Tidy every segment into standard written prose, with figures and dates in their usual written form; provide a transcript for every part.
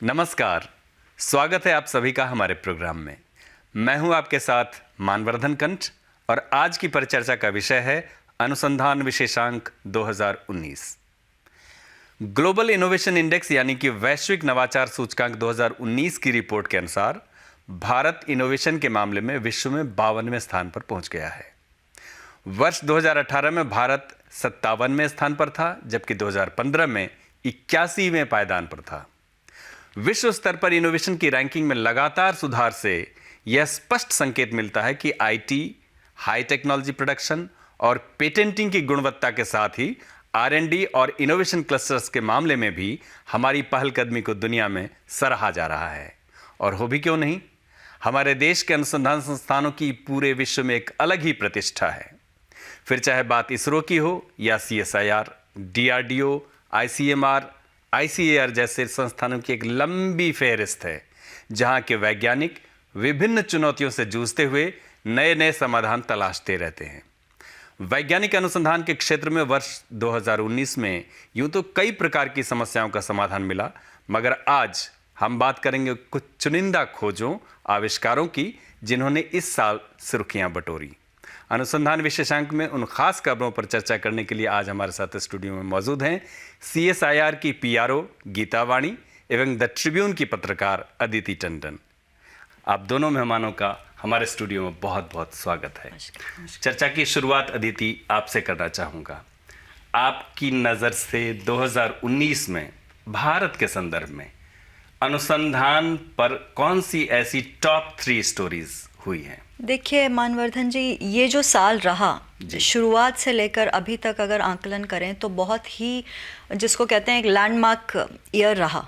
नमस्कार, स्वागत है आप सभी का हमारे प्रोग्राम में। मैं हूं आपके साथ मानवर्धन कंठ और आज की परिचर्चा का विषय है अनुसंधान विशेषांक 2019। ग्लोबल इनोवेशन इंडेक्स यानी कि वैश्विक नवाचार सूचकांक 2019 की रिपोर्ट के अनुसार भारत इनोवेशन के मामले में विश्व में 52वें स्थान पर पहुंच गया है। वर्ष 2018 में भारत 57वें स्थान पर था, जबकि 2015 में 81वें पायदान पर था। विश्व स्तर पर इनोवेशन की रैंकिंग में लगातार सुधार से यह स्पष्ट संकेत मिलता है कि आईटी, हाई टेक्नोलॉजी प्रोडक्शन और पेटेंटिंग की गुणवत्ता के साथ ही आर&डी और इनोवेशन क्लस्टर्स के मामले में भी हमारी पहलकदमी को दुनिया में सराहा जा रहा है। और हो भी क्यों नहीं, हमारे देश के अनुसंधान संस्थानों की पूरे विश्व में एक अलग ही प्रतिष्ठा है। फिर चाहे बात इसरो की हो या CSIR, DRDO, ICMR, ICAR जैसे संस्थानों की एक लंबी फहरिस्त है, जहां के वैज्ञानिक विभिन्न चुनौतियों से जूझते हुए नए नए समाधान तलाशते रहते हैं। वैज्ञानिक अनुसंधान के क्षेत्र में वर्ष 2019 में यूं तो कई प्रकार की समस्याओं का समाधान मिला, मगर आज हम बात करेंगे कुछ चुनिंदा खोजों, आविष्कारों की, जिन्होंने इस साल सुर्खियां बटोरी। अनुसंधान विशेषांक में उन खास खबरों पर चर्चा करने के लिए आज हमारे साथ स्टूडियो में मौजूद हैं CSIR की PRO गीता वाणी एवं द ट्रिब्यून की पत्रकार अदिति टंडन। आप दोनों मेहमानों का हमारे स्टूडियो में बहुत बहुत स्वागत है। चर्चा की शुरुआत अदिति आपसे करना चाहूँगा। आपकी नज़र से 2019 में भारत के संदर्भ में अनुसंधान पर कौन सी ऐसी टॉप 3 स्टोरीज हुई हैं? देखिए मानवर्धन जी, ये जो साल रहा, शुरुआत से लेकर अभी तक अगर आंकलन करें तो बहुत ही, जिसको कहते हैं, एक लैंडमार्क ईयर रहा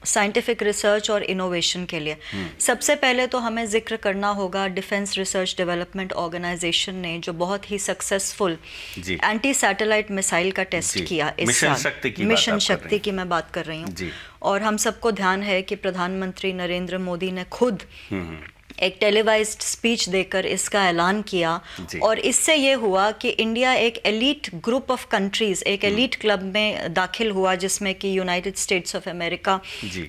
साइंटिफिक रिसर्च और इनोवेशन के लिए। सबसे पहले तो हमें जिक्र करना होगा डिफेंस रिसर्च डेवलपमेंट ऑर्गेनाइजेशन ने जो बहुत ही सक्सेसफुल एंटी सैटेलाइट मिसाइल का टेस्ट किया इस साल। मिशन शक्ति की मैं बात कर रही हूँ। और हम सबको ध्यान है कि प्रधानमंत्री नरेंद्र मोदी ने खुद एक टेलीवाइज्ड स्पीच देकर इसका ऐलान किया, और इससे ये हुआ कि इंडिया एक एलीट ग्रुप ऑफ कंट्रीज, एक एलीट क्लब में दाखिल हुआ, जिसमें कि United states of America,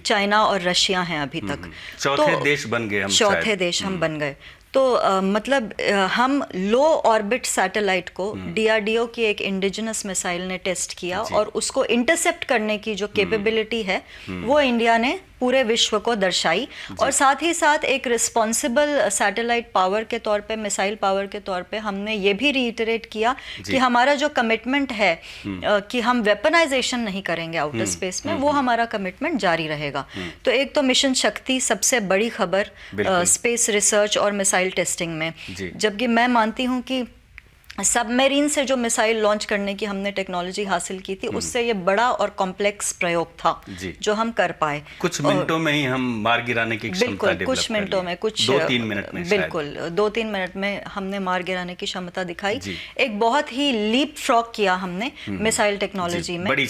China और रशिया हैं अभी तक। चौथे देश बन गए हम, चौथे देश हम बन गए। तो मतलब हम लो ऑर्बिट सैटेलाइट को DRDO की एक इंडिजिनस मिसाइल ने टेस्ट किया, और उसको इंटरसेप्ट करने की जो कैपेबिलिटी है वो इंडिया ने पूरे विश्व को दर्शाई। और साथ ही साथ एक रिस्पॉन्सिबल सैटेलाइट पावर के तौर पे, मिसाइल पावर के तौर पे, हमने ये भी रीइटरेट किया कि हमारा जो कमिटमेंट है कि हम वेपनाइजेशन नहीं करेंगे आउटर स्पेस में, वो हमारा कमिटमेंट जारी रहेगा। तो एक तो मिशन शक्ति सबसे बड़ी खबर स्पेस रिसर्च और मिसाइल टेस्टिंग में, जबकि मैं मानती हूँ कि सबमरीन से जो मिसाइल लॉन्च करने की हमने टेक्नोलॉजी हासिल की थी, उससे ये बड़ा और कॉम्प्लेक्स प्रयोग था जो हम कर पाए। कुछ मिनटों में ही हम मार गिराने की क्षमता डेवलप कर ली। कुछ मिनटों में, कुछ 2-3 मिनट में, बिल्कुल 2-3 मिनट में हमने मार गिराने की क्षमता दिखाई। एक बहुत ही लीप फ्रॉग किया हमने मिसाइल टेक्नोलॉजी में, बड़ी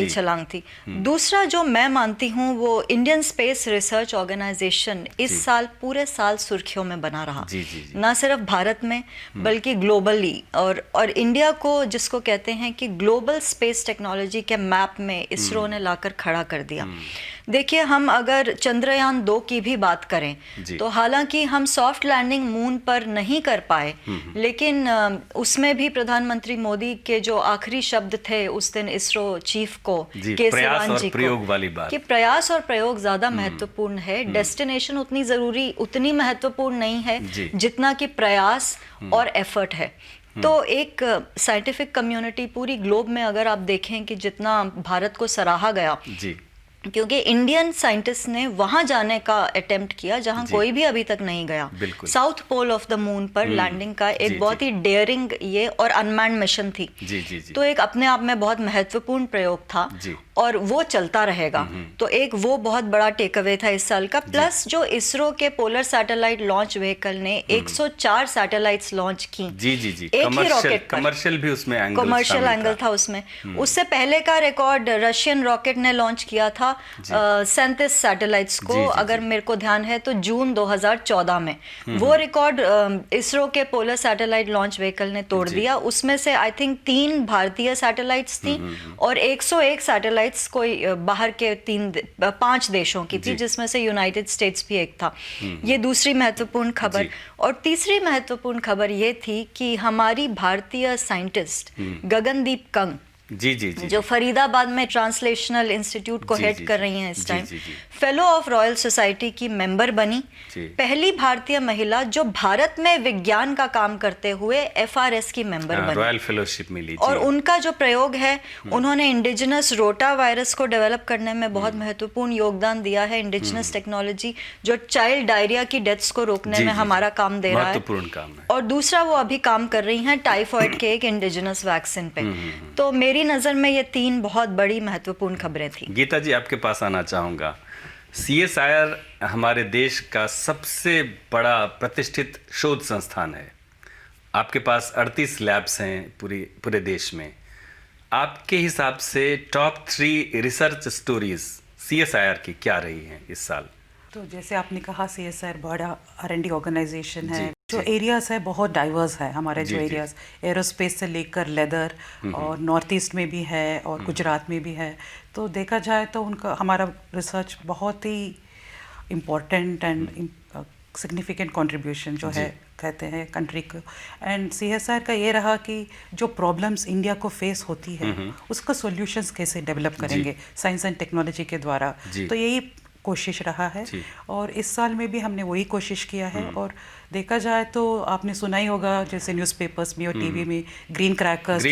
छलांग थी। दूसरा जो मैं मानती हूँ, वो इंडियन स्पेस रिसर्च ऑर्गेनाइजेशन इस साल पूरे साल सुर्खियों में बना रहा, न सिर्फ भारत में बल्कि ग्लोबली। और इंडिया को, जिसको कहते हैं कि ग्लोबल स्पेस टेक्नोलॉजी के मैप में इसरो ने लाकर खड़ा कर दिया। देखिए, हम अगर चंद्रयान 2 की भी बात करें तो हालांकि हम सॉफ्ट लैंडिंग मून पर नहीं कर पाए, लेकिन उसमें भी प्रधानमंत्री मोदी के जो आखिरी शब्द थे उस दिन इसरो चीफ को, के सिवान जी को, कि प्रयास और प्रयोग ज्यादा महत्वपूर्ण है, डेस्टिनेशन उतनी महत्वपूर्ण नहीं है जितना कि प्रयास और एफर्ट है। तो एक साइंटिफिक कम्युनिटी पूरी ग्लोब में अगर आप देखें कि जितना भारत को सराहा गया, क्योंकि इंडियन साइंटिस्ट ने वहां जाने का अटेम्प्ट किया जहां कोई भी अभी तक नहीं गया, south pole of the moon पर लैंडिंग का एक बहुत ही डेयरिंग ये और अनमैन्ड मिशन थी। तो एक अपने आप में बहुत महत्वपूर्ण प्रयोग था, और वो चलता रहेगा। तो एक वो बहुत बड़ा टेक अवे था इस साल का। प्लस जो इसरो के पोलर सैटेलाइट लॉन्च व्हीकल ने 104 सैटेलाइट्स लॉन्च की, एक ही रॉकेट पर। कमर्शियल एंगल था उसमें। उससे पहले का रिकॉर्ड रशियन रॉकेट ने लॉन्च किया था था 37 सैटेलाइट्स को, अगर मेरे को ध्यान है तो जून 2014 में वो रिकॉर्ड इसरो के पोलर सैटेलाइट लॉन्च व्हीकल ने तोड़ दिया। उसमें से आई थिंक 3 भारतीय सैटेलाइट्स थी और 101 सैटेलाइट्स कोई बाहर के 5 देशों की थी, जिसमें से यूनाइटेड स्टेट्स भी एक था। ये दूसरी महत्वपूर्ण खबर। और तीसरी महत्वपूर्ण खबर ये थी कि हमारी भारतीय साइंटिस्ट गगनदीप कंग जो फरीदाबाद में ट्रांसलेशनल इंस्टीट्यूट को हेड कर रही हैं इस time, fellow of royal society की मेंबर बनी। पहली भारतीय महिला जो भारत में विज्ञान का काम करते हुए FRS की मेंबर बनी, रॉयल फेलोशिप मिली। और उनका जो प्रयोग है, उन्होंने इंडिजिनस रोटा वायरस को डेवलप करने में बहुत महत्वपूर्ण योगदान दिया है। इंडिजिनस टेक्नोलॉजी जो चाइल्ड डायरिया की डेथ्स को रोकने में हमारा काम दे रहा है। और दूसरा वो अभी काम कर रही हैं टाइफॉइड के एक इंडिजिनस वैक्सीन पे। तो मेरी नजर में ये 3 बहुत बड़ी महत्वपूर्ण खबरें थी। गीता जी, आपके पास आना चाहूंगा। CSIR हमारे देश का सबसे बड़ा प्रतिष्ठित शोध संस्थान है। आपके पास 38 लैब्स हैं पूरे देश में। आपके हिसाब से टॉप 3 रिसर्च स्टोरीज CSIR की क्या रही हैं इस साल? तो जैसे आपने कहा, CSIR बड़ा R&D ऑर्गेनाइजेशन है। जो एरियाज है बहुत डाइवर्स है हमारे, जो एरियाज एरोस्पेस से लेकर लेदर और नॉर्थ ईस्ट में भी है और गुजरात में भी है। तो देखा जाए तो उनका हमारा रिसर्च बहुत ही इम्पोर्टेंट एंड सिग्निफिकेंट कंट्रीब्यूशन जो है कहते हैं कंट्री को। एंड CSIR का ये रहा कि जो प्रॉब्लम्स इंडिया को फेस होती है उसका सॉल्यूशंस कैसे डेवलप करेंगे साइंस एंड टेक्नोलॉजी के द्वारा। तो यही कोशिश रहा है और इस साल में भी हमने वही कोशिश किया है। और देखा जाए तो आपने सुना ही होगा जैसे न्यूज़पेपर्स में और टीवी में ग्रीन क्रैकर्स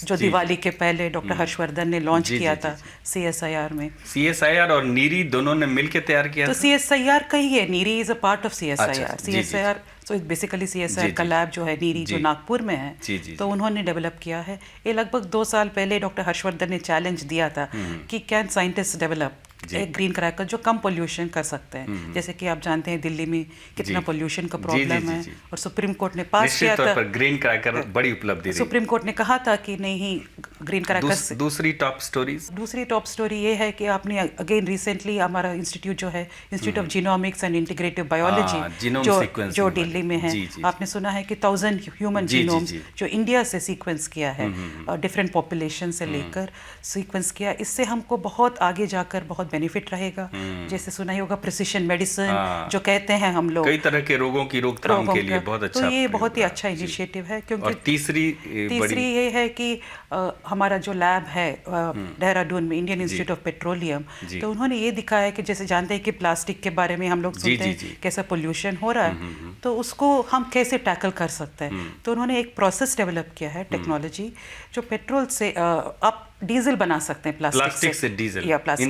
जो दिवाली के पहले डॉक्टर हर्षवर्धन ने लॉन्च किया था CSIR में। CSIR और नीरी दोनों ने मिलकर तैयार किया तो CSIR का ही है, NEERI is a part of CSIR। CSIR तो बेसिकली CSIR का लैब जो है नीरी जो नागपुर में है, तो उन्होंने डेवलप किया है। ये लगभग 2 साल पहले डॉक्टर हर्षवर्धन ने चैलेंज दिया था कि कैन साइंटिस्ट डेवलप एक ग्रीन क्रैकर जो कम पोल्यूशन कर सकते हैं। जैसे कि आप जानते हैं दिल्ली में कितना पोल्यूशन का प्रॉब्लम है और सुप्रीम कोर्ट ने पास किया था। ग्रीन क्रैकर बड़ी उपलब्धि। सुप्रीम कोर्ट ने कहा था कि नहीं ग्रीन क्रैकर। दूसरी टॉप स्टोरी ये है कि आपने अगेन रिसेंटली हमारा इंस्टीट्यूट जो है institute of genomics and integrative biology जो दिल्ली में है, आपने सुना है कि 1000 ह्यूमन जीनोम्स जो इंडिया से सीक्वेंस किया है, डिफरेंट पॉपुलेशन से लेकर सीक्वेंस किया। इससे हमको बहुत आगे जाकर बहुत बेनिफिट रहेगा। जैसे सुना ही होगा प्रिसिशन मेडिसिन जो कहते हैं हम लोग, कई तरह के रोगों की रोकथाम के लिए बहुत अच्छा। तो ये बहुत ही अच्छा इनिशिएटिव है। क्योंकि और तीसरी ये है कि हमारा जो लैब है देहरादून में इंडियन इंस्टीट्यूट ऑफ पेट्रोलियम, तो उन्होंने ये दिखाया है कि जैसे जानते हैं कि प्लास्टिक के बारे में हम लोग सुनते हैं कैसा पोल्यूशन हो रहा है, तो उसको हम कैसे टैकल कर सकते हैं। तो उन्होंने एक प्रोसेस डेवलप किया है टेक्नोलॉजी जो पेट्रोल से आप डीजल बना सकते हैं प्लास्टिक से डीजल या प्लास्टिक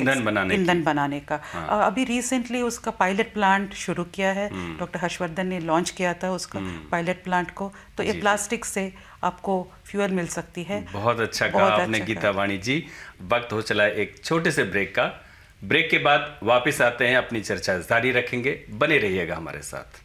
ईंधन बनाने का। अभी रिसेंटली उसका पायलट प्लांट शुरू किया है, डॉक्टर हर्षवर्धन ने लॉन्च किया था उसका पायलट प्लांट को। तो ये प्लास्टिक से आपको फ्यूल मिल सकती है। बहुत अच्छा कहा आपने गीता वाणी जी। वक्त हो चला एक छोटे से ब्रेक का। ब्रेक के बाद वापस आते हैं, अपनी चर्चा जारी रखेंगे। बने रहिएगा हमारे साथ।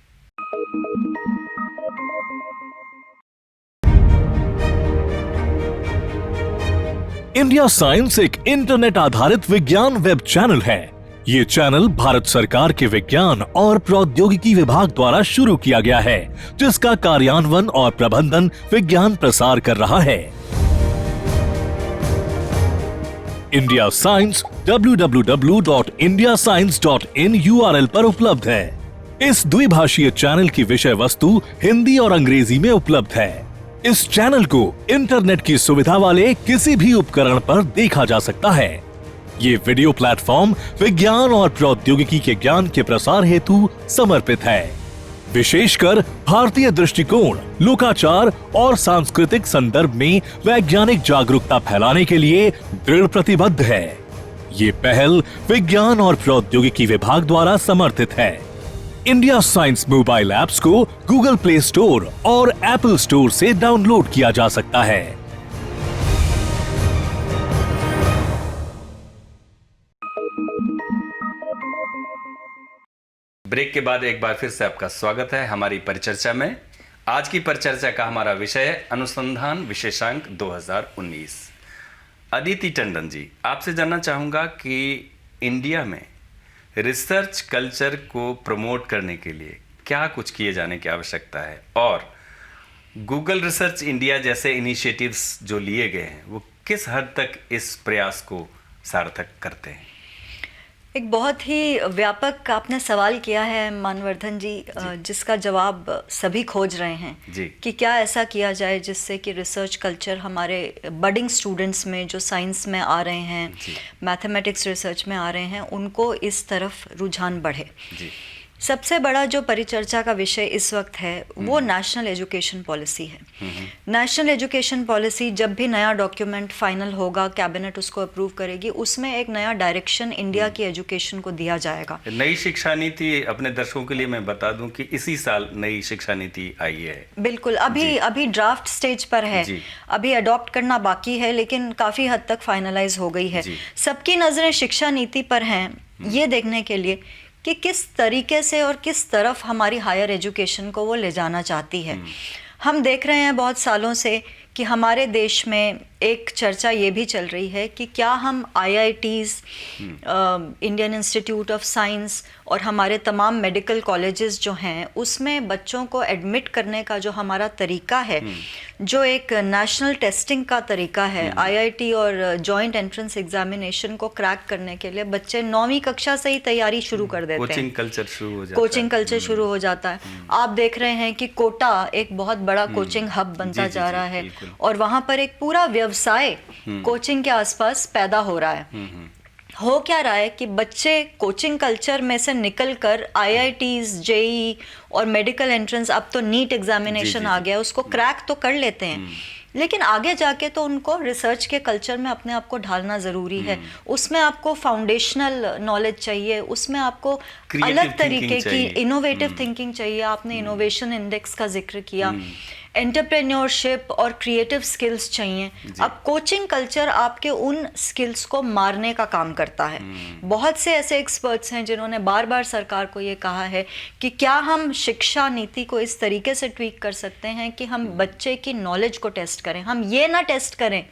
इंडिया साइंस एक इंटरनेट आधारित विज्ञान वेब चैनल है। ये चैनल भारत सरकार के विज्ञान और प्रौद्योगिकी विभाग द्वारा शुरू किया गया है, जिसका कार्यान्वयन और प्रबंधन विज्ञान प्रसार कर रहा है। इंडिया साइंस www.indiascience.in URL पर उपलब्ध है। इस द्विभाषीय चैनल की विषय वस्तु हिंदी और अंग्रेजी में उपलब्ध है। इस चैनल को इंटरनेट की सुविधा वाले किसी भी उपकरण पर देखा जा सकता है। ये वीडियो प्लेटफॉर्म विज्ञान और प्रौद्योगिकी के ज्ञान के प्रसार हेतु समर्पित है। विशेषकर भारतीय दृष्टिकोण, लोकाचार और सांस्कृतिक संदर्भ में वैज्ञानिक जागरूकता फैलाने के लिए दृढ़ प्रतिबद्ध है। ये पहल विज्ञान और प्रौद्योगिकी विभाग द्वारा समर्थित है। इंडिया साइंस मोबाइल ऐप्स को गूगल प्ले स्टोर और एप्पल स्टोर से डाउनलोड किया जा सकता है। ब्रेक के बाद एक बार फिर से आपका स्वागत है हमारी परिचर्चा में। आज की परिचर्चा का हमारा विषय है अनुसंधान विशेषांक 2019। अदिति टंडन जी, आपसे जानना चाहूंगा कि इंडिया में रिसर्च कल्चर को प्रमोट करने के लिए क्या कुछ किए जाने की आवश्यकता है, और गूगल रिसर्च इंडिया जैसे इनिशिएटिव्स जो लिए गए हैं वो किस हद तक इस प्रयास को सार्थक करते हैं? एक बहुत ही व्यापक आपने सवाल किया है मानवर्धन जी, जिसका जवाब सभी खोज रहे हैं जी। कि क्या ऐसा किया जाए जिससे कि रिसर्च कल्चर हमारे बडिंग स्टूडेंट्स में जो साइंस में आ रहे हैं, मैथमेटिक्स रिसर्च में आ रहे हैं, उनको इस तरफ रुझान बढ़े। जी। सबसे बड़ा जो परिचर्चा का विषय इस वक्त है वो नेशनल एजुकेशन पॉलिसी है। नेशनल एजुकेशन पॉलिसी जब भी नया डॉक्यूमेंट फाइनल होगा, कैबिनेट उसको अप्रूव करेगी, उसमें एक नया डायरेक्शन इंडिया की एजुकेशन को दिया जाएगा। नई शिक्षा नीति, अपने दर्शकों के लिए मैं बता दूं कि इसी साल नई शिक्षा नीति आई है। बिल्कुल, अभी ड्राफ्ट स्टेज पर है, अभी अडॉप्ट करना बाकी है, लेकिन काफ़ी हद तक फाइनलाइज हो गई है। सबकी नज़रें शिक्षा नीति पर हैं ये देखने के लिए कि किस तरीके से और किस तरफ हमारी हायर एजुकेशन को वो ले जाना चाहती है। हम देख रहे हैं बहुत सालों से कि हमारे देश में एक चर्चा ये भी चल रही है कि क्या हम IITs, Indian institute of science और हमारे तमाम मेडिकल कॉलेजेस जो हैं उसमें बच्चों को एडमिट करने का जो हमारा तरीका है, जो एक नेशनल टेस्टिंग का तरीका है, IIT और जॉइंट एंट्रेंस एग्जामिनेशन को क्रैक करने के लिए बच्चे 9वीं कक्षा से ही तैयारी शुरू कर देते हैं। कोचिंग कल्चर शुरू हो जाता है। कोचिंग कल्चर शुरू हो जाता है। आप देख रहे हैं कि कोटा एक बहुत बड़ा कोचिंग हब बनता जा रहा है और वहाँ पर एक पूरा व्यवसाय कोचिंग के आसपास पैदा हो रहा है। हो क्या रहा है कि बच्चे कोचिंग कल्चर में से निकलकर IITs, JEE और मेडिकल एंट्रेंस, अब तो नीट एग्जामिनेशन आ गया, उसको क्रैक तो कर लेते हैं, लेकिन आगे जाके तो उनको रिसर्च के कल्चर में अपने आप को ढालना ज़रूरी है। उसमें आपको फाउंडेशनल नॉलेज चाहिए, उसमें आपको अलग तरीके की इनोवेटिव थिंकिंग चाहिए। आपने इनोवेशन इंडेक्स का जिक्र किया, एंटरप्रेन्योरशिप और क्रिएटिव स्किल्स चाहिए। अब कोचिंग कल्चर आपके उन स्किल्स को मारने का काम करता है। बहुत से ऐसे एक्सपर्ट्स हैं जिन्होंने बार बार सरकार को ये कहा है कि क्या हम शिक्षा नीति को इस तरीके से ट्वीक कर सकते हैं कि हम बच्चे की नॉलेज को टेस्ट करें। हम ये ना टेस्ट करें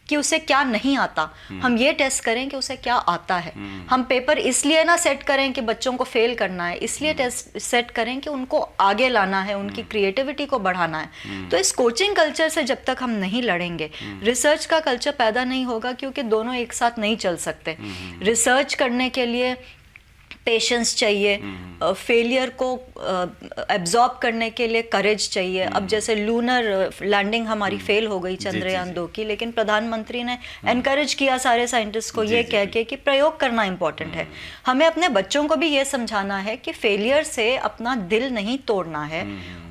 कि उसे क्या नहीं आता, हम ये टेस्ट करें कि उसे क्या आता है। हम पेपर इसलिए ना सेट करें कि बच्चों को फेल करना है, इसलिए टेस्ट सेट करें कि उनको आगे लाना है, उनकी क्रिएटिविटी को बढ़ाना है। तो इस कोचिंग कल्चर से जब तक हम नहीं लड़ेंगे, रिसर्च का कल्चर पैदा नहीं होगा, क्योंकि दोनों एक साथ नहीं चल सकते। रिसर्च करने के लिए पेशेंस चाहिए, फेलियर को एब्जॉर्ब करने के लिए करेज चाहिए। अब जैसे लूनर लैंडिंग हमारी फेल हो गई चंद्रयान 2 की, लेकिन प्रधानमंत्री ने एनकरेज किया सारे साइंटिस्ट को ये कह के कि प्रयोग करना इंपॉर्टेंट है। हमें अपने बच्चों को भी ये समझाना है कि फेलियर से अपना दिल नहीं तोड़ना है।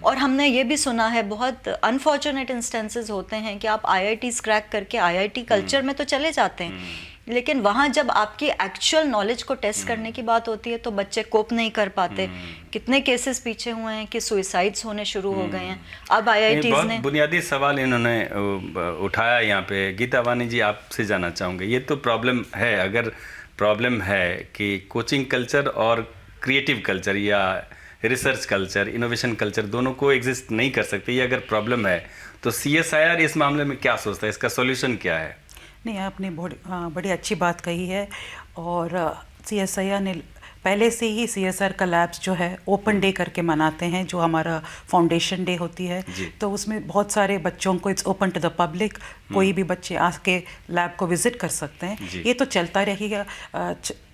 और हमने ये भी सुना है, बहुत अनफॉर्चुनेट इंस्टेंसेस होते हैं कि आप IITs क्रैक करके IIT कल्चर में तो चले जाते हैं, लेकिन वहाँ जब आपकी एक्चुअल नॉलेज को टेस्ट करने की बात होती है तो बच्चे कोप नहीं कर पाते। कितने केसेस पीछे हुए हैं कि सुइसाइड्स होने शुरू हो गए हैं। अब IITs ने बुनियादी सवाल इन्होंने उठाया यहाँ पे। गीता वानी जी, आपसे जानना चाहूँगे, ये तो प्रॉब्लम है, अगर प्रॉब्लम है कि कोचिंग कल्चर और क्रिएटिव कल्चर या रिसर्च कल्चर, इनोवेशन कल्चर दोनों को एग्जिस्ट नहीं कर सकते, ये अगर प्रॉब्लम है तो CSIR इस मामले में क्या सोचता है, इसका सॉल्यूशन क्या है? नहीं, आपने बड़ी अच्छी बात कही है। और CSIR ने पहले से ही CSR का लैब्स जो है ओपन डे करके मनाते हैं, जो हमारा फाउंडेशन डे होती है। तो उसमें बहुत सारे बच्चों को it's open to the public, कोई भी बच्चे आके लैब को विजिट कर सकते हैं। ये तो चलता रहेगा,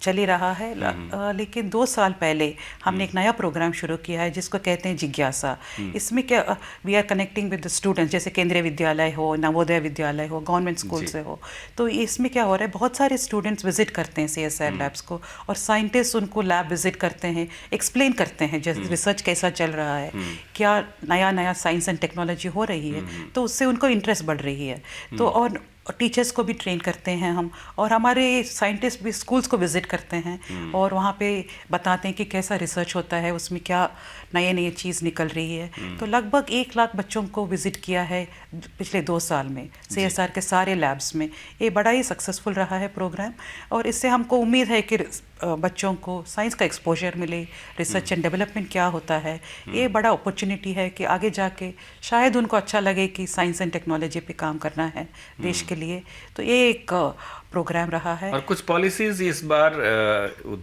चल ही रहा है। लेकिन 2 साल पहले हमने एक नया प्रोग्राम शुरू किया है जिसको कहते हैं जिज्ञासा। इसमें क्या, we are connecting with the students, जैसे केंद्रीय विद्यालय हो, नवोदय विद्यालय हो, गवर्नमेंट स्कूल से हो। तो इसमें क्या हो रहा है, बहुत सारे स्टूडेंट्स विजिट करते हैं CSR लैब्स को, और साइंटिस्ट उनको लैब विजिट करते हैं, एक्सप्लेन करते हैं जैसे रिसर्च कैसा चल रहा है, क्या नया नया साइंस एंड टेक्नोलॉजी हो रही है। तो उससे उनको इंटरेस्ट बढ़ रही है। तो और टीचर्स को भी ट्रेन करते हैं हम, और हमारे साइंटिस्ट भी स्कूल्स को विजिट करते हैं और वहाँ पे बताते हैं कि कैसा रिसर्च होता है, उसमें क्या नए नए चीज़ निकल रही है। तो लगभग 1 लाख बच्चों को विजिट किया है पिछले 2 साल में CSR के सारे लैब्स में। ये बड़ा ही सक्सेसफुल रहा है प्रोग्राम, और इससे हमको उम्मीद है कि बच्चों को साइंस का एक्सपोजर मिले, रिसर्च एंड डेवलपमेंट क्या होता है। ये बड़ा अपॉर्चुनिटी है कि आगे जाके शायद उनको अच्छा लगे कि साइंस एंड टेक्नोलॉजी पे काम करना है, देश के के लिए। तो ये एक प्रोग्राम रहा है। और कुछ पॉलिसीज इस बार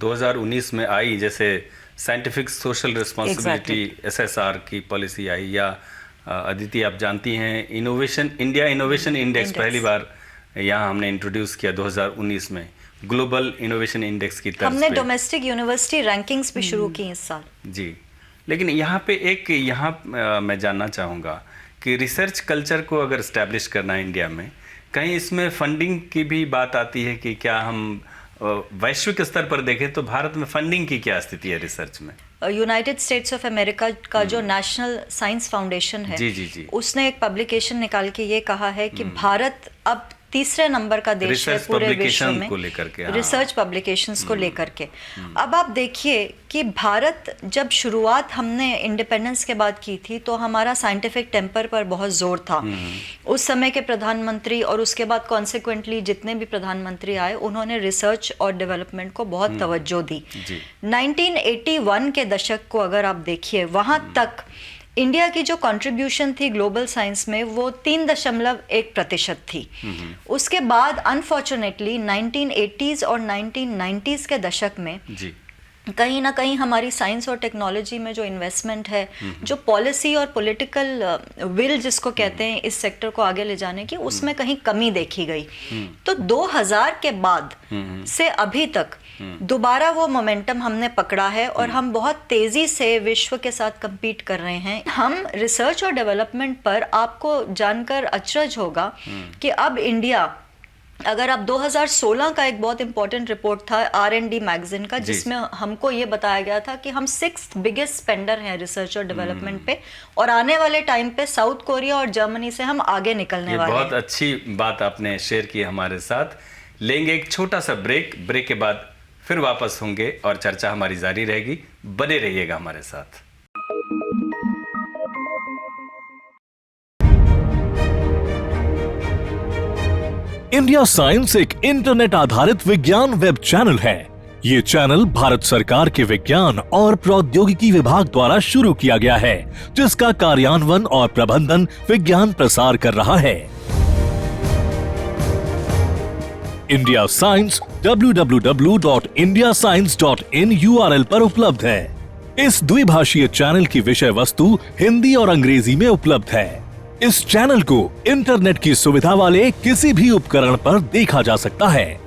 2019 में आई, जैसे साइंटिफिक सोशल रिस्पॉन्सिबिलिटी SSR की पॉलिसी आई, या अदिति आप जानती हैं इंडिया इनोवेशन इंडेक्स पहली बार यहाँ हमने इंट्रोड्यूस किया 2019 में, ग्लोबल इनोवेशन इंडेक्स की तर्ज हमने पे। डोमेस्टिक यूनिवर्सिटी रैंकिंग्स भी शुरू की इस साल। जी, लेकिन यहाँ पे मैं जानना चाहूँगा कि रिसर्च कल्चर को अगर इस्टेब्लिश करना है इंडिया में, कहीं इसमें फंडिंग की भी बात आती है कि क्या हम वैश्विक स्तर पर देखें तो भारत में फंडिंग की क्या स्थिति है रिसर्च में? यूनाइटेड स्टेट्स ऑफ अमेरिका का जो नेशनल साइंस फाउंडेशन है, जी। उसने एक पब्लिकेशन निकाल के ये कहा है कि भारत अब तीसरे नंबर का देश है पूरे विश्व में को लेकर के, रिसर्च पब्लिकेशंस को लेकर के। अब आप देखिए कि भारत जब शुरुआत हमने इंडिपेंडेंस के बाद की थी तो हमारा साइंटिफिक टेम्पर पर बहुत जोर था। उस समय के प्रधानमंत्री और उसके बाद कॉन्सिक्वेंटली जितने भी प्रधानमंत्री आए, उन्होंने रिसर्च और डेवलपमेंट को बहुत तवज्जो दी। 1981 के दशक को अगर आप देखिए, वहाँ तक इंडिया की जो कंट्रीब्यूशन थी ग्लोबल साइंस में वो 3.1% थी। उसके बाद अनफॉर्चुनेटली 1980s और 1990s के दशक में कहीं ना कहीं हमारी साइंस और टेक्नोलॉजी में जो इन्वेस्टमेंट है, जो पॉलिसी और पॉलिटिकल विल जिसको कहते हैं इस सेक्टर को आगे ले जाने की, उसमें कहीं कमी देखी गई। तो 2000 के बाद से अभी तक दोबारा वो मोमेंटम हमने पकड़ा है और हम बहुत तेजी से विश्व के साथ compete कर रहे हैं। हम रिसर्च और डेवलपमेंट पर आपको जानकर अचरज होगा कि अब इंडिया, अगर आप 2016 का एक बहुत इंपॉर्टेंट रिपोर्ट था R&D मैगजीन का, जिसमें हमको ये बताया गया था कि हम 6th बिगेस्ट स्पेंडर हैं रिसर्च और डेवलपमेंट पे, और आने वाले टाइम पे साउथ कोरिया और जर्मनी से हम आगे निकलने वाले हैं। बहुत अच्छी बात आपने शेयर की हमारे साथ। लेंगे एक छोटा सा ब्रेक के बाद फिर वापस होंगे और चर्चा हमारी जारी रहेगी। बने रहिएगा हमारे साथ। इंडिया साइंस एक इंटरनेट आधारित विज्ञान वेब चैनल है। ये चैनल भारत सरकार के विज्ञान और प्रौद्योगिकी विभाग द्वारा शुरू किया गया है, जिसका कार्यान्वयन और प्रबंधन विज्ञान प्रसार कर रहा है। इंडिया साइंस www.indiascience.in URL पर उपलब्ध है। इस द्विभाषीय चैनल की विषय वस्तु हिंदी और अंग्रेजी में उपलब्ध है। इस चैनल को इंटरनेट की सुविधा वाले किसी भी उपकरण पर देखा जा सकता है।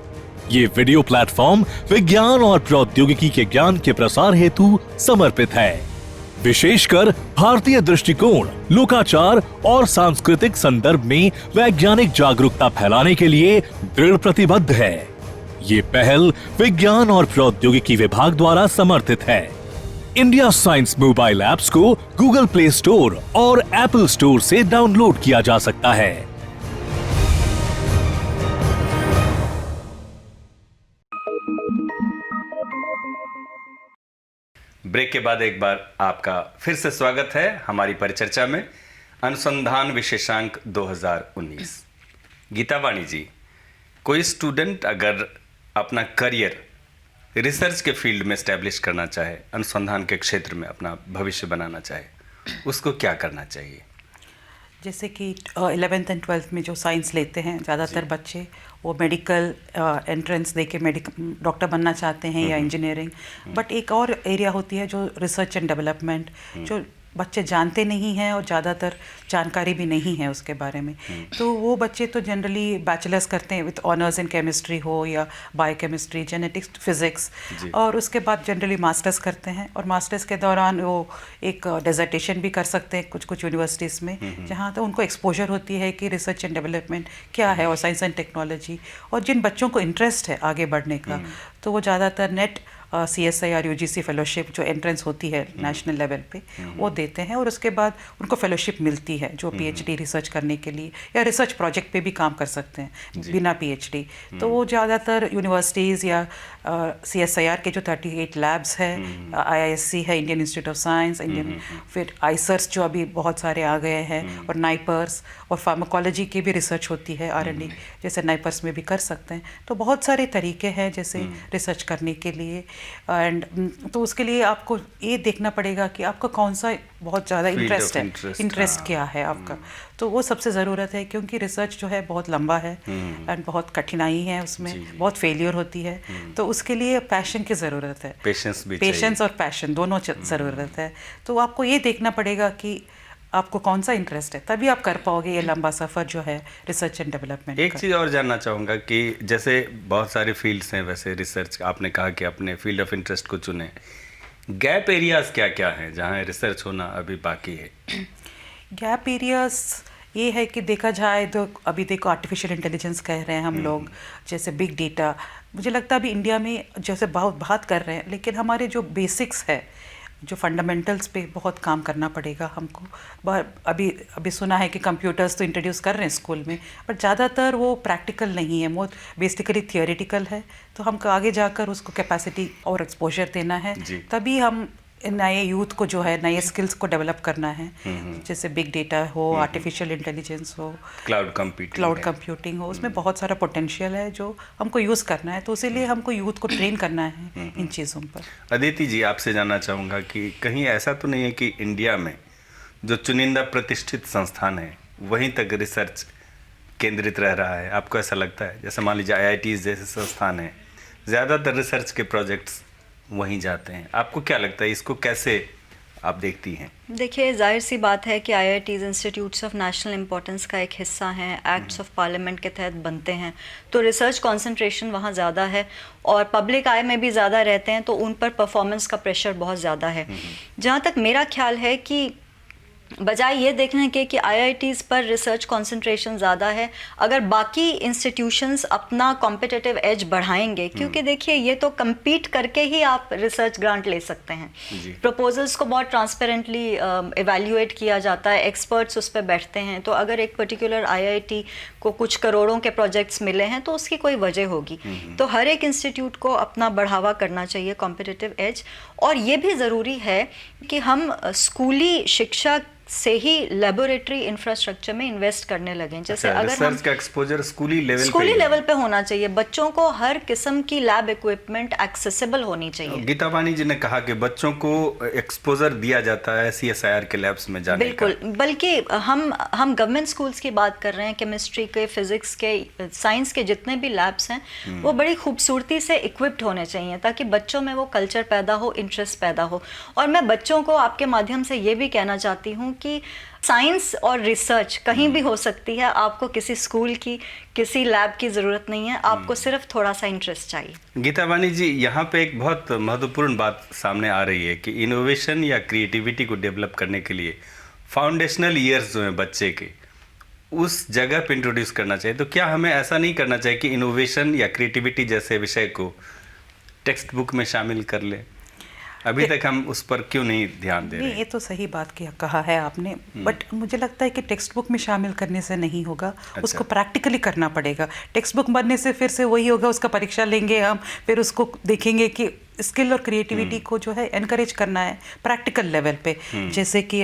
ये वीडियो प्लेटफॉर्म विज्ञान और प्रौद्योगिकी के ज्ञान के प्रसार हेतु समर्पित है। विशेषकर भारतीय दृष्टिकोण, लोकाचार और सांस्कृतिक संदर्भ में वैज्ञानिक जागरूकता फैलाने के लिए दृढ़ प्रतिबद्ध है। ये पहल विज्ञान और प्रौद्योगिकी विभाग द्वारा समर्थित है। इंडिया साइंस मोबाइल ऐप्स को गूगल प्ले स्टोर और एप्पल स्टोर से डाउनलोड किया जा सकता है। ब्रेक के बाद एक बार आपका फिर से स्वागत है हमारी परिचर्चा में, अनुसंधान विशेषांक 2019। गीता वाणी जी, कोई स्टूडेंट अगर अपना करियर रिसर्च के फील्ड में एस्टेब्लिश करना चाहे, अनुसंधान के क्षेत्र में अपना भविष्य बनाना चाहे, उसको क्या करना चाहिए? जैसे कि 11th एंड 12th में जो साइंस लेते हैं ज़्यादातर बच्चे, वो मेडिकल एंट्रेंस दे के डॉक्टर बनना चाहते हैं या इंजीनियरिंग। बट एक और एरिया होती है जो रिसर्च एंड डेवलपमेंट, जो बच्चे जानते नहीं हैं और ज़्यादातर जानकारी भी नहीं है उसके बारे में। तो वो बच्चे तो जनरली बैचलर्स करते हैं विद ऑनर्स इन केमिस्ट्री हो या बायोकेमिस्ट्री, जेनेटिक्स, फिजिक्स, और उसके बाद जनरली मास्टर्स करते हैं। और मास्टर्स के दौरान वो एक डिसर्टेशन भी कर सकते हैं कुछ यूनिवर्सिटीज़ में, जहाँ तो उनको एक्सपोजर होती है कि रिसर्च एंड डेवलपमेंट क्या है और साइंस एंड टेक्नोलॉजी। और जिन बच्चों को इंटरेस्ट है आगे बढ़ने का, तो वो ज़्यादातर नेट CSI और UGC फेलोशिप जो एंट्रेंस होती है नेशनल लेवल पे, वो देते हैं। और उसके बाद उनको फेलोशिप मिलती है जो PhD रिसर्च करने के लिए या रिसर्च प्रोजेक्ट पे भी काम कर सकते हैं बिना PhD। तो वो ज़्यादातर यूनिवर्सिटीज़ या CSIR के जो 38 लैब्स है, IISc है, Indian institute of science, Indian, फिर ICERS जो अभी बहुत सारे आ गए हैं, और नाइपर्स, और फार्माकोलॉजी की भी रिसर्च होती है, R&D जैसे नाइपर्स में भी कर सकते हैं। तो बहुत सारे तरीके हैं जैसे रिसर्च करने के लिए। एंड तो उसके लिए आपको ये देखना पड़ेगा कि आपका कौन सा बहुत ज़्यादा इंटरेस्ट है, इंटरेस्ट क्या है आपका। तो वो सबसे ज़रूरत है, क्योंकि रिसर्च जो है बहुत लंबा है एंड बहुत कठिनाई है उसमें, बहुत फेलियर होती है। तो उसके लिए पैशन की ज़रूरत है, पेशेंस और पैशन दोनों ज़रूरत है। तो आपको ये देखना पड़ेगा कि आपको कौन सा इंटरेस्ट है, तभी आप कर पाओगे ये लंबा सफ़र जो है रिसर्च एंड डेवलपमेंट। एक चीज़ और जानना चाहूँगा कि जैसे बहुत सारे फील्ड्स हैं, वैसे रिसर्च आपने कहा कि अपने फील्ड ऑफ इंटरेस्ट को चुने, गैप एरियाज़ क्या क्या हैं जहाँ रिसर्च होना अभी बाकी है? गैप एरियाज ये है कि देखा जाए तो अभी देखो आर्टिफिशियल इंटेलिजेंस कह रहे हैं हम लोग, जैसे बिग डेटा, मुझे लगता है अभी इंडिया में जैसे बहुत बात कर रहे हैं, लेकिन हमारे जो बेसिक्स है, जो फंडामेंटल्स पे बहुत काम करना पड़ेगा हमको। अभी सुना है कि कंप्यूटर्स तो इंट्रोड्यूस कर रहे हैं स्कूल में, बट ज़्यादातर वो प्रैक्टिकल नहीं है, वो बेसिकली थियोरेटिकल है। तो हमको आगे जाकर उसको कैपेसिटी और एक्सपोजर देना है, तभी हम नए यूथ को जो है नए स्किल्स को डेवलप करना है, जैसे बिग डेटा हो, आर्टिफिशियल इंटेलिजेंस हो, क्लाउड कंप्यूटिंग हो, उसमें बहुत सारा पोटेंशियल है जो हमको यूज़ करना है। तो इसीलिए हमको यूथ को ट्रेन करना है इन चीज़ों पर। अदिति जी, आपसे जानना चाहूँगा कि कहीं ऐसा तो नहीं है कि इंडिया में जो चुनिंदा प्रतिष्ठित संस्थान है वहीं तक रिसर्च केंद्रित रह रहा है? आपको ऐसा लगता है? जैसे मान लीजिए IITs जैसे संस्थान हैं, ज़्यादातर रिसर्च के प्रोजेक्ट्स वहीं जाते हैं, आपको क्या लगता है, इसको कैसे आप देखती हैं? देखिए, जाहिर सी बात है कि IITs institutes of national importance का एक हिस्सा हैं, एक्ट्स ऑफ पार्लियामेंट के तहत बनते हैं, तो रिसर्च कंसंट्रेशन वहाँ ज़्यादा है और पब्लिक आई में भी ज़्यादा रहते हैं, तो उन पर परफॉर्मेंस का प्रेशर बहुत ज़्यादा है। जहाँ तक मेरा ख्याल है कि बजाय ये देखने के कि IITs पर रिसर्च कंसंट्रेशन ज़्यादा है, अगर बाकी इंस्टीट्यूशंस अपना कॉम्पिटिटिव एज बढ़ाएंगे, क्योंकि देखिए ये तो compete करके ही आप रिसर्च ग्रांट ले सकते हैं। प्रपोजल्स को बहुत ट्रांसपेरेंटली इवैल्यूएट किया जाता है, एक्सपर्ट्स उस पर बैठते हैं। तो अगर एक पर्टिकुलर IIT को कुछ करोड़ों के प्रोजेक्ट्स मिले हैं तो उसकी कोई वजह होगी। तो हर एक इंस्टीट्यूट को अपना बढ़ावा करना चाहिए, कॉम्पिटिटिव एज। और ये भी ज़रूरी है कि हम स्कूली शिक्षा से ही लेबोरेटरी इंफ्रास्ट्रक्चर में इन्वेस्ट करने लगे। जैसे अगर रिसर्च का एक्सपोजर स्कूली लेवल पे होना चाहिए, बच्चों को हर किस्म की लैब इक्विपमेंट एक्सेसिबल होनी चाहिए। गीता वानी जी ने कहा कि बच्चों को एक्सपोजर दिया जाता है CSIR के लैब्स में जाने का। बिल्कुल, बल्कि हम गवर्नमेंट स्कूल्स की बात कर रहे हैं, केमिस्ट्री के, फिजिक्स के, साइंस के जितने भी लैब्स हैं वो बड़ी खूबसूरती से इक्विप्ड होने चाहिए, ताकि बच्चों में वो कल्चर पैदा हो, इंटरेस्ट पैदा हो। और मैं बच्चों को आपके माध्यम से ये भी कहना चाहती हूँ कि साइंस और रिसर्च कहीं भी हो सकती है, आपको किसी स्कूल की, किसी लैब की ज़रूरत नहीं है, आपको सिर्फ थोड़ा सा इंटरेस्ट चाहिए। गीता वानी जी, यहाँ पे एक बहुत महत्वपूर्ण बात सामने आ रही है कि इनोवेशन या क्रिएटिविटी को डेवलप करने के लिए फाउंडेशनल ईयर्स जो हैं बच्चे के, उस जगह पे इंट्रोड्यूस करना चाहिए। तो क्या हमें ऐसा नहीं करना चाहिए कि इनोवेशन या क्रिएटिविटी जैसे विषय को टेक्स्ट बुक में शामिल कर लें? अभी तक हम उस पर क्यों नहीं ध्यान दे रहे हैं? ये तो सही बात कहा है आपने, बट मुझे लगता है कि टेक्स्ट बुक में शामिल करने से नहीं होगा। उसको प्रैक्टिकली करना पड़ेगा। टेक्स्ट बुक बनने से फिर से वही होगा, उसका परीक्षा लेंगे हम, फिर उसको देखेंगे कि स्किल और क्रिएटिविटी को जो है एनकरेज करना है प्रैक्टिकल लेवल पे। जैसे कि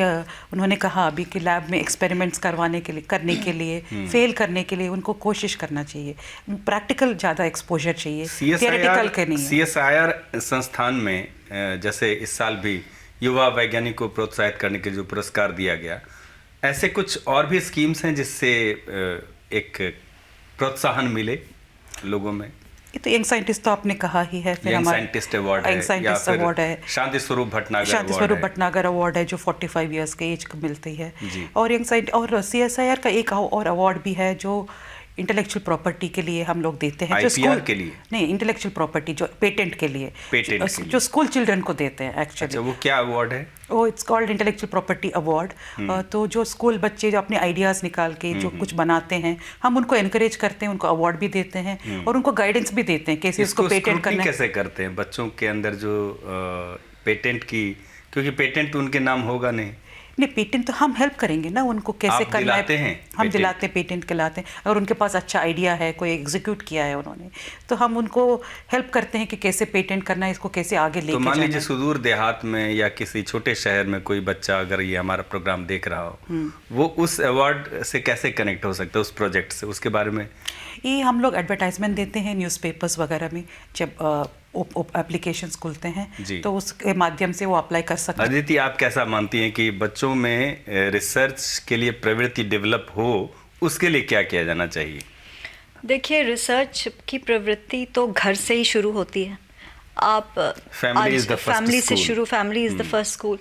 उन्होंने कहा अभी कि लैब में एक्सपेरिमेंट्स करने के लिए फेल करने के लिए उनको कोशिश करना चाहिए। प्रैक्टिकल ज़्यादा एक्सपोजर चाहिए, थियरेटिकल के नहीं। CSIR संस्थान में जैसे इस साल भी युवा वैज्ञानिक को प्रोत्साहित करने के जो पुरस्कार दिया गया, ऐसे कुछ और भी स्कीम्स हैं जिससे एक प्रोत्साहन मिले लोगों में? ये तो यंग साइंटिस्ट तो आपने कहा ही है, फिर हमारा साइंटिस्ट अवार्ड है, शांति स्वरूप भटनागर अवार्ड है जो 45 इयर्स के एज को मिलती है। और यंग साइंटिस्ट और CSIR का एक और अवार्ड भी है जो इंटेलेक्चुअल प्रॉपर्टी के लिए हम लोग देते हैं, जो स्कूल के लिए नहीं, इंटेलेक्चुअल प्रॉपर्टी जो पेटेंट के लिए, जो स्कूल चिल्ड्रन को देते हैं एक्चुअली। अच्छा, वो क्या अवार्ड है? वो it's called intellectual property award. तो जो स्कूल बच्चे जो अपने आइडियाज़ निकाल के जो कुछ बनाते हैं, हम उनको एनकरेज करते हैं, उनको अवार्ड भी देते हैं और उनको गाइडेंस भी देते हैं कैसे उसको पेटेंट करना है। कैसे करते हैं बच्चों के अंदर जो पेटेंट की, क्योंकि पेटेंट तो उनके नाम होगा नहीं। पेटेंट तो हम हेल्प करेंगे ना उनको कैसे करना है, हम दिलाते हैं, पेटेंट दिलाते हैं। अगर उनके पास अच्छा आइडिया है, कोई एग्जीक्यूट किया है उन्होंने, तो हम उनको हेल्प करते हैं कि कैसे पेटेंट करना है, इसको कैसे आगे लेके जाना है। तो मान लीजिए सुदूर देहात में या किसी छोटे शहर में कोई बच्चा अगर ये हमारा प्रोग्राम देख रहा हो, वो उस अवार्ड से कैसे कनेक्ट हो सकता है, उस प्रोजेक्ट से, उसके बारे में? ये हम लोग एडवर्टाइजमेंट देते हैं न्यूज़पेपर्स वगैरह में। जब एप्लीकेशंस खुलते जी। हैं, तो उसके माध्यम से वो अप्लाई कर सकते हैं। अदिति, आप कैसा मानती हैं कि बच्चों में रिसर्च के लिए प्रवृत्ति डेवलप हो, उसके लिए क्या किया जाना चाहिए? देखिए, रिसर्च की प्रवृत्ति तो घर से ही शुरू होती है। आप Family is the first family से school. शुरू, family is the first school.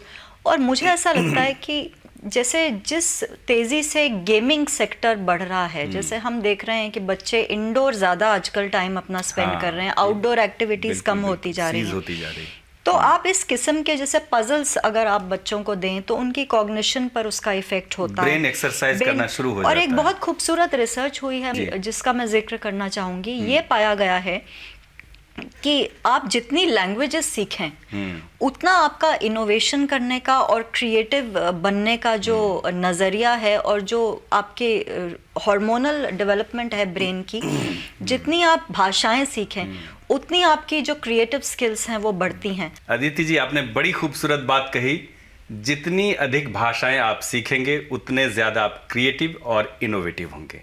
और मुझे ऐसा लगता है कि जैसे जिस तेज़ी से गेमिंग सेक्टर बढ़ रहा है, जैसे हम देख रहे हैं कि बच्चे इंडोर ज़्यादा आजकल टाइम अपना स्पेंड कर रहे हैं, आउटडोर एक्टिविटीज़ कम होती जा रही हैं। तो आप इस किस्म के जैसे पजल्स अगर आप बच्चों को दें तो उनकी कॉग्निशन पर उसका इफेक्ट होता है, ब्रेन एक्सरसाइज करना शुरू हो जाता है। और एक बहुत खूबसूरत रिसर्च हुई है जिसका मैं जिक्र करना चाहूँगी। ये पाया गया है कि आप जितनी लैंग्वेजेस सीखें उतना आपका इनोवेशन करने का और क्रिएटिव बनने का जो नज़रिया है और जो आपके हार्मोनल डेवलपमेंट है ब्रेन की, जितनी आप भाषाएं सीखें उतनी आपकी जो क्रिएटिव स्किल्स हैं वो बढ़ती हैं। अदिति जी, आपने बड़ी खूबसूरत बात कही। जितनी अधिक भाषाएं आप सीखेंगे उतने ज़्यादा आप क्रिएटिव और इनोवेटिव होंगे।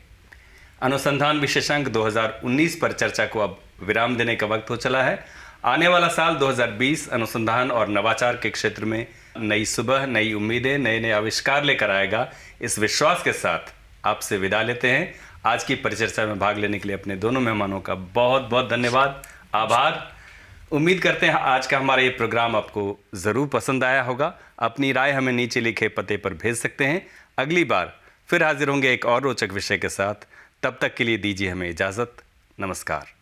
अनुसंधान विशेषांक 2019 पर चर्चा को अब विराम देने का वक्त हो चला है। आने वाला साल 2020 अनुसंधान और नवाचार के क्षेत्र में नई सुबह, नई उम्मीदें, नए नए आविष्कार लेकर आएगा। इस विश्वास के साथ आपसे विदा लेते हैं। आज की परिचर्चा में भाग लेने के लिए अपने दोनों मेहमानों का बहुत बहुत धन्यवाद, आभार। उम्मीद करते हैं आज का हमारा ये प्रोग्राम आपको ज़रूर पसंद आया होगा। अपनी राय हमें नीचे लिखे पते पर भेज सकते हैं। अगली बार फिर हाजिर होंगे एक और रोचक विषय के साथ। तब तक के लिए दीजिए हमें इजाज़त। नमस्कार।